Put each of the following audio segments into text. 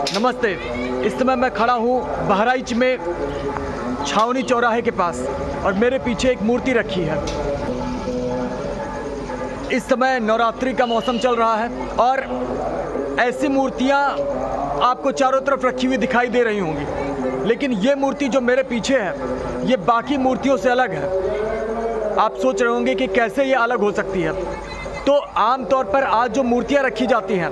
नमस्ते। इस समय मैं खड़ा हूँ बहराइच में छावनी चौराहे के पास और मेरे पीछे एक मूर्ति रखी है। इस समय नवरात्रि का मौसम चल रहा है और ऐसी मूर्तियाँ आपको चारों तरफ रखी हुई दिखाई दे रही होंगी, लेकिन ये मूर्ति जो मेरे पीछे है ये बाकी मूर्तियों से अलग है। आप सोच रहे होंगे कि कैसे ये अलग हो सकती है। तो आमतौर पर आज जो मूर्तियाँ रखी जाती हैं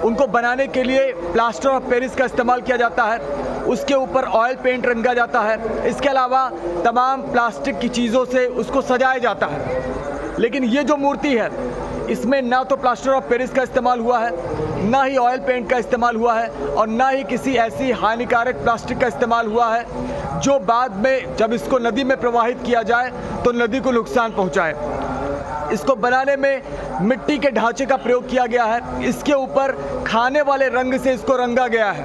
उनको बनाने के लिए प्लास्टर ऑफ पेरिस का इस्तेमाल किया जाता है, उसके ऊपर ऑयल पेंट रंगा जाता है, इसके अलावा तमाम प्लास्टिक की चीज़ों से उसको सजाया जाता है। लेकिन ये जो मूर्ति है इसमें ना तो प्लास्टर ऑफ पेरिस का इस्तेमाल हुआ है, ना ही ऑयल पेंट का इस्तेमाल हुआ है और ना ही किसी ऐसी हानिकारक प्लास्टिक का इस्तेमाल हुआ है जो बाद में जब इसको नदी में प्रवाहित किया जाए तो नदी को नुकसान पहुँचाए। इसको बनाने में मिट्टी के ढांचे का प्रयोग किया गया है, इसके ऊपर खाने वाले रंग से इसको रंगा गया है।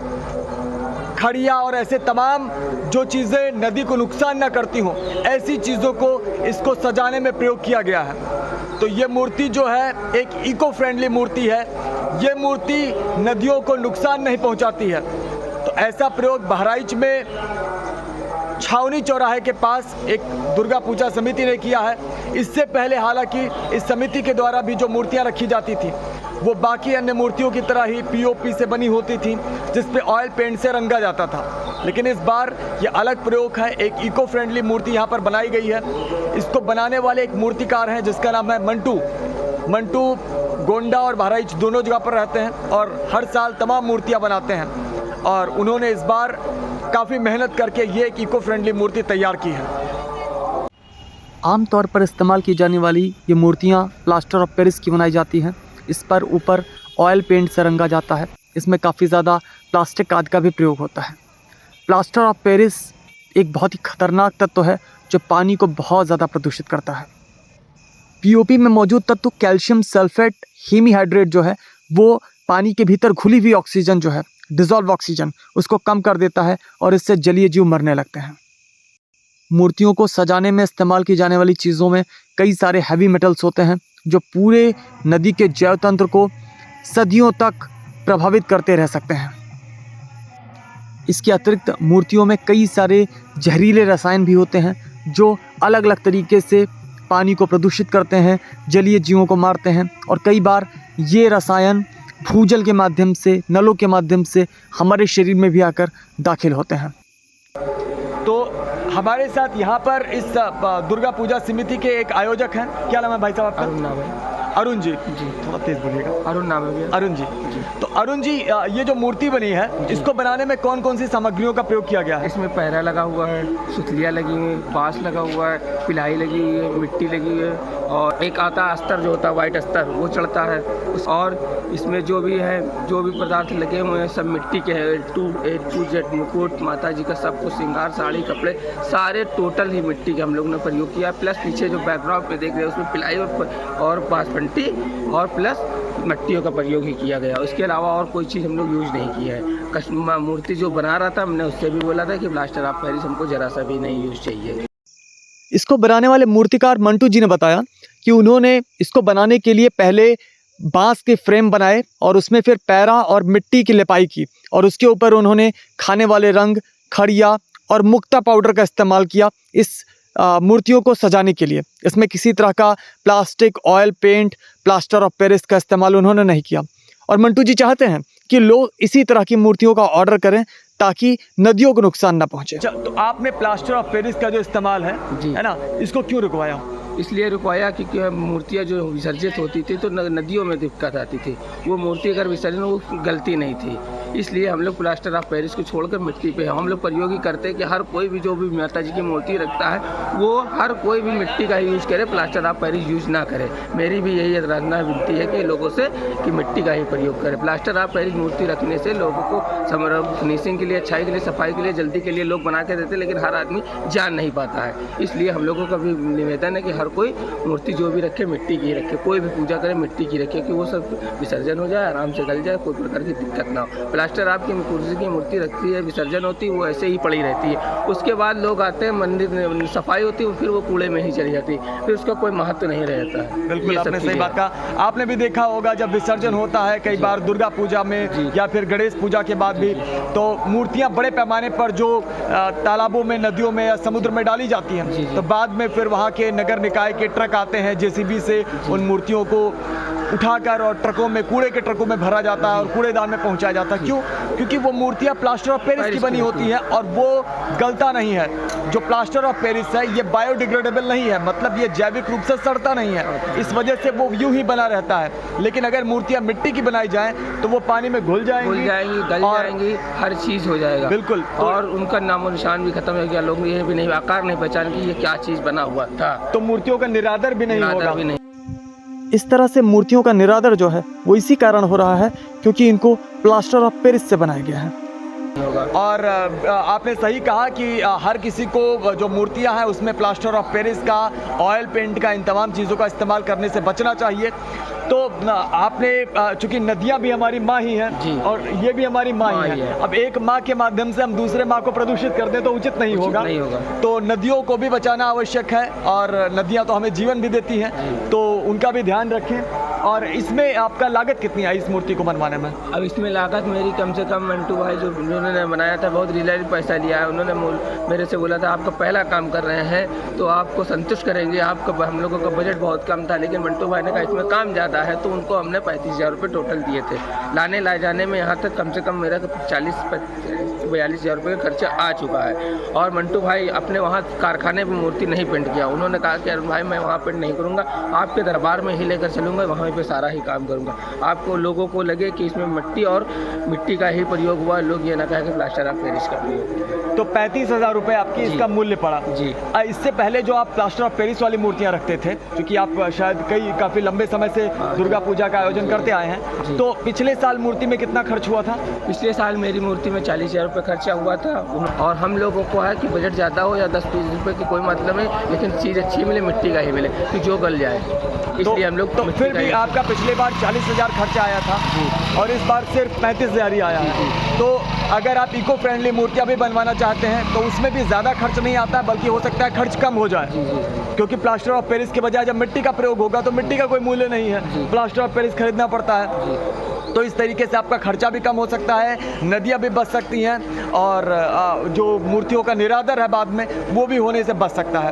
खड़िया और ऐसे तमाम जो चीज़ें नदी को नुकसान ना करती हों ऐसी चीज़ों को इसको सजाने में प्रयोग किया गया है। तो ये मूर्ति जो है एक इको फ्रेंडली मूर्ति है, ये मूर्ति नदियों को नुकसान नहीं पहुंचाती है। तो ऐसा प्रयोग बहराइच में छावनी चौराहे के पास एक दुर्गा पूजा समिति ने किया है। इससे पहले हालांकि इस समिति के द्वारा भी जो मूर्तियां रखी जाती थी वो बाकी अन्य मूर्तियों की तरह ही पीओपी से बनी होती थी जिस पे ऑयल पेंट से रंगा जाता था, लेकिन इस बार ये अलग प्रयोग है। एक इको फ्रेंडली मूर्ति यहाँ पर बनाई गई है। इसको बनाने वाले एक मूर्तिकार हैं जिसका नाम है मंटू गोंडा और बहराइच दोनों जगह पर रहते हैं और हर साल तमाम मूर्तियाँ बनाते हैं और उन्होंने इस बार काफ़ी मेहनत करके ये एक इको फ्रेंडली मूर्ति तैयार की है। आमतौर पर इस्तेमाल की जाने वाली ये मूर्तियाँ प्लास्टर ऑफ पेरिस की बनाई जाती हैं। इस पर ऊपर ऑयल पेंट से रंगा जाता है। इसमें काफ़ी ज़्यादा प्लास्टिक आदि का भी प्रयोग होता है। प्लास्टर ऑफ पेरिस एक बहुत ही खतरनाक तत्व है जो पानी को बहुत ज़्यादा प्रदूषित करता है। पीओपी में मौजूद तत्व कैल्शियम सल्फेट हीमीहाइड्रेट जो है वो पानी के भीतर घुली हुई ऑक्सीजन जो है डिज़ोल्व ऑक्सीजन उसको कम कर देता है और इससे जलीय जीव मरने लगते हैं। मूर्तियों को सजाने में इस्तेमाल की जाने वाली चीज़ों में कई सारे हैवी मेटल्स होते हैं जो पूरे नदी के जैव तंत्र को सदियों तक प्रभावित करते रह सकते हैं। इसके अतिरिक्त मूर्तियों में कई सारे जहरीले रसायन भी होते हैं जो अलग अलग तरीके से पानी को प्रदूषित करते हैं, जलीय जीवों को मारते हैं और कई बार ये रसायन भूजल के माध्यम से, नलों के माध्यम से हमारे शरीर में भी आकर दाखिल होते हैं। तो हमारे साथ यहाँ पर इस दुर्गा पूजा समिति के एक आयोजक हैं, क्या नाम है भाई साहब आपका? अरुण नाम है। अरुण जी, थोड़ा तेज बोलिएगा। अरुण नाम है भैया। अरुण जी, तो अरुण जी ये जो मूर्ति बनी है इसको बनाने में कौन कौन सी सामग्रियों का प्रयोग किया गया है? इसमें पैरा लगा हुआ है, सुतलियाँ लगी हुई है, बाँस लगा हुआ है, पिलाई लगी हुई है, मिट्टी लगी हुई है और एक आता अस्तर जो होता है वाइट अस्तर वो चढ़ता है। और इसमें जो भी है जो भी पदार्थ लगे हुए हैं सब मिट्टी के हैं। टू जेड मुकुट माता जी का सब कुछ श्रृंगार साड़ी कपड़े सारे टोटल ही मिट्टी के हम लोग ने प्रयोग किया। प्लस पीछे जो बैकग्राउंड पे देख रहे हैं उसमें पिलाई और बांसपट्टी और प्लस मिट्टियों का प्रयोग ही किया गया। उसके अलावा और कोई चीज़ हम लोग यूज नहीं किया है। मूर्ति जो बना रहा था हमने उससे भी बोला था कि प्लास्टर ऑफ पेरिस हमको ज़रा सा भी नहीं यूज चाहिए। इसको बनाने वाले मूर्तिकार मंटू जी ने बताया कि उन्होंने इसको बनाने के लिए पहले बांस के फ्रेम बनाए और उसमें फिर पैरा और मिट्टी की लिपाई की और उसके ऊपर उन्होंने खाने वाले रंग, खड़िया और मुक्ता पाउडर का इस्तेमाल किया इस मूर्तियों को सजाने के लिए। इसमें किसी तरह का plastic, oil paint, plaster of Paris का इस्तेमाल उन्होंने नहीं किया। और मंटू जी चाहते हैं कि लोग इसी तरह की मूर्तियों का ऑर्डर करें ताकि नदियों को नुकसान ना पहुंचे। तो आपने प्लास्टर ऑफ पेरिस का जो इस्तेमाल है ना, इसको क्यों रुकवाया? इसलिए रुकवाया क्योंकि मूर्तियाँ जो विसर्जित होती थी तो नदियों में दिक्कत आती थी। वो मूर्ति अगर विसर्जन वो गलती नहीं थी, इसलिए हम लोग प्लास्टर ऑफ पेरिस को छोड़कर मिट्टी पे हम लोग प्रयोग ही करते हैं कि हर कोई भी जो भी माता जी की मूर्ति रखता है वो हर कोई भी मिट्टी का यूज़ करे, प्लास्टर ऑफ पेरिस यूज़ ना करे। मेरी भी यही राजना विनती है कि लोगों से कि मिट्टी का ही प्रयोग करें। प्लास्टर ऑफ पेरिस मूर्ति रखने से लोगों को फिनिशिंग के लिए, अच्छाई के लिए, सफाई के लिए, जल्दी के लिए लोग बना के देते, लेकिन हर आदमी जान नहीं पाता है। इसलिए हम लोगों का भी निवेदन है कि हर कोई मूर्ति जो भी रखे मिट्टी की रखे, कोई भी पूजा करे मिट्टी की रखे कि वो सब विसर्जन हो जाए, आराम से गल जाए, कोई प्रकार की दिक्कत ना हो। प्लास्टर आपकी कुर्सी की मूर्ति रखती है, विसर्जन होती है, वो ऐसे ही पड़ी रहती है। उसके बाद लोग आते हैं, मंदिर में सफाई होती है, फिर वो कूड़े में ही चली जाती है, फिर उसका कोई महत्व नहीं रहता है। बिल्कुल, आपने सही बात कहा। आपने भी देखा होगा जब विसर्जन होता है कई बार दुर्गा पूजा में या फिर गणेश पूजा के बाद भी, तो मूर्तियां बड़े पैमाने पर जो तालाबों में, नदियों में या समुद्र में डाली जाती हैं, तो बाद में फिर वहाँ के नगर निकाय के ट्रक आते हैं जेसीबी से उन मूर्तियों को उठाकर और ट्रकों में, कूड़े के ट्रकों में भरा जाता है और कूड़ेदान में पहुंचाया जाता है। क्यों? क्योंकि वो मूर्तियां प्लास्टर ऑफ पेरिस की बनी होती हैं और वो गलता नहीं है। जो प्लास्टर ऑफ पेरिस है ये बायोडिग्रेडेबल नहीं है, मतलब ये जैविक रूप से सड़ता नहीं है, इस वजह से वो यूं ही बना रहता है। लेकिन अगर मूर्तियां मिट्टी की बनाई जाएं तो वो पानी में घुल जाएंगी, गल जाएंगी, हर चीज़ हो जाएगा। बिल्कुल, और उनका नामो निशान भी खत्म हो गया, लोग ये भी नहीं, आकार नहीं पहचान कि ये क्या चीज़ बना हुआ था, तो मूर्तियों का निरादर भी नहीं होगा। इस तरह से मूर्तियों का निरादर जो है वो इसी कारण हो रहा है क्योंकि इनको प्लास्टर ऑफ पेरिस से बनाया गया है। और आपने सही कहा कि हर किसी को जो मूर्तियां हैं उसमें प्लास्टर ऑफ पेरिस का, ऑयल पेंट का, इन तमाम चीज़ों का इस्तेमाल करने से बचना चाहिए। तो आपने, चूंकि नदियां भी हमारी माँ ही हैं और ये भी हमारी माँ ही है, अब एक माँ के माध्यम से हम दूसरे माँ को प्रदूषित कर दें तो उचित नहीं होगा। तो नदियों को भी बचाना आवश्यक है और नदियाँ तो हमें जीवन भी देती हैं, तो उनका भी ध्यान रखें। और इसमें आपका लागत कितनी आई इस मूर्ति को बनवाने में? अब इसमें लागत मेरी कम से कम मंटू भाई जो उन्होंने बनाया था बहुत रिलेटेड पैसा लिया है। उन्होंने मेरे से बोला था आपका पहला काम कर रहे हैं तो आपको संतुष्ट करेंगे, आपका, हम लोगों का बजट बहुत कम था, लेकिन मंटू भाई ने कहा इसमें काम ज़्यादा है, तो उनको हमने 35,000 रुपये टोटल दिए थे। लाने लाए जाने में यहाँ तक कम से कम मेरा 40-42,000 रुपये का खर्चा आ चुका है। और मंटू भाई अपने वहाँ कारखाने में मूर्ति नहीं पेंट किया, उन्होंने कहा कि अरे भाई मैं वहाँ पेंट नहीं करूँगा, आपके दरबार में ही लेकर चलूँगा, वहाँ पे सारा ही काम करूँगा। आपको लोगों को लगे कि इसमें मिट्टी का ही प्रयोग हुआ, लोग ये ना कहें कि प्लास्टर ऑफ पेरिस का प्रयोग। तो 35,000 रुपये आपकी इसका मूल्य पड़ा जी। इससे पहले जो आप प्लास्टर ऑफ पेरिस वाली मूर्तियां रखते थे, क्योंकि आप शायद काफ़ी लंबे समय से दुर्गा पूजा का आयोजन करते आए हैं, तो पिछले साल मूर्ति में कितना खर्च हुआ था? पिछले साल मेरी मूर्ति में 40,000 रुपये खर्चा हुआ था। और हम लोगों को है कि बजट ज़्यादा हो या 10-20 रुपये की कोई मतलब नहीं, लेकिन चीज़ अच्छी मिले, मिट्टी का ही मिले कि जो गल जाए, इसलिए हम लोग। तो फिर भी आपका पिछले बार 40,000 खर्चा आया था और इस बार सिर्फ 35,000 ही आया है। तो अगर आप इको फ्रेंडली मूर्तियाँ भी बनवाना चाहते हैं तो उसमें भी ज़्यादा खर्च नहीं आता है, बल्कि हो सकता है खर्च कम हो जाए, क्योंकि प्लास्टर ऑफ पेरिस के बजाय जब मिट्टी का प्रयोग होगा तो मिट्टी का कोई मूल्य नहीं है, प्लास्टर ऑफ पेरिस खरीदना पड़ता है। तो इस तरीके से आपका खर्चा भी कम हो सकता है, नदियाँ भी बच सकती हैं और जो मूर्तियों का निरादर है बाद में वो भी होने से बच सकता है।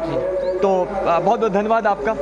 तो बहुत बहुत धन्यवाद आपका।